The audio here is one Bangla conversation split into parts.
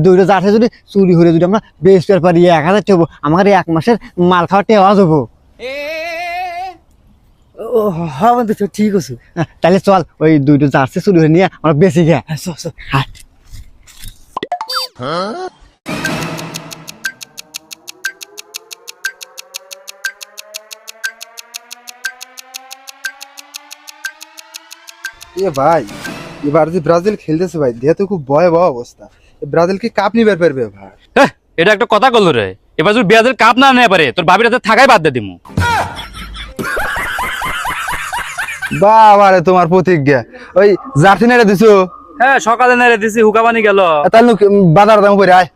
দুইটা জার্সি যদি চুরি হলে যদি আমরা বেচতে পারি 1000 টাকা আমার 1 মাসের মাল খাওয়া টেওয়া যাবো। ও হ্যাঁ বন্ধু তো ঠিক আছে। তাহলে চল ওই দুইটা জার্সি চুরি হয়ে নিয়ে আমরা বেশি গে। চল চল। এ ভাই এবার যে ব্রাজিল খেলতেছে ভাই দেহে তো খুব ভয়াবহ অবস্থা। ব্রাজিল কি কাপ নিবার পারবে ভাই? হ্যাঁ, এটা একটা কথা কল রে। এবার যদি ব্রাজিল কাপ না নিতে পারে তোর ভাবির হাতে থাকাই বাদ দিয়ে দিমু। বাবারে তোমার প্রতিজ্ঞা। ওই জার্সি নেড়ে দিছো? হ্যাঁ, সকালে নেড়ে দিছি, হুকাবানি গেল। তাহলে বাজার দাম করে আয়।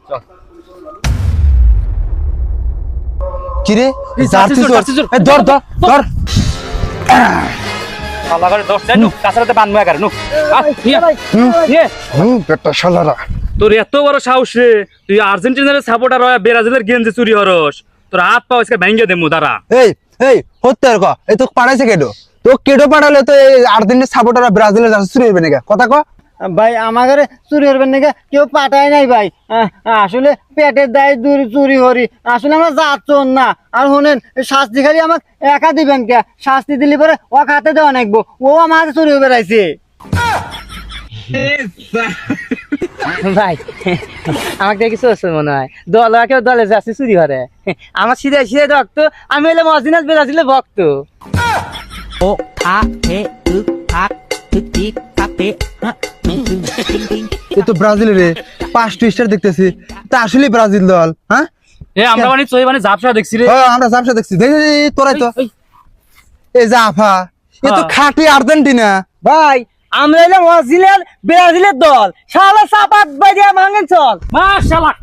কি রে জার্সি চোর? এই ধর ধর ধর। শালা করে 10 টাই নু, কাছারাতে বানমা করে নু। পেটটা শালারা। তোর এত বড় সাহস রে, তুই আর্জেন্টিনার সাপোর্টার হয়ে ব্রাজিলের গেঞ্জি চুরি হরস। তোর হাত পা আজকে ভেঙে দেবো দাঁড়া। এই এই হত্যার ক এই তো পাঠাইছে কেডো? তো কেডো পাঠালে তো এই আর্জেন্টিনার সাপোর্টাররা ব্রাজিলের জার্সি চুরি হবে নাকি? কথা ক। ভাই আমাদের চুরি করবেন নাকি কেউ পাঠায় নাই ভাই। আসলে পেটের দায় চুরি করি, আসলে আমরা যাচ্ছ না। আর শুনেন শাস্তি খালি আমাকে একা দিবেন কে? শাস্তি দিলে পরে ও হাতে দেওয়া নাকবো, ও আমার হাতে চুরি হয়ে বেড়াইছে। ভাই আমাকে দেখি চলছে মনে হয় দল কেউ দলে যাচ্ছে চুরি করে। আমার সিধে সিধে রক্ত, আমি হলে মজিনাস ব্রাজিলের ভক্ত। এ তো ব্রাজিল রে, 5 স্টার দেখতেছি। তা আসলে ব্রাজিল দল? হ্যাঁ আমরা মানে চই মানে ঝাপসা দেখছি রে। আমরা জামশা দেখছি। তোরাই তো এই জাফা, এ তো খাঁটি আর্জেন্টিনা। ভাই আমরা হলে মজিনাস ব্রাজিলের দল, শালা চাপাত বাজিয়া ভাঙেন চল। মাশাআল্লাহ।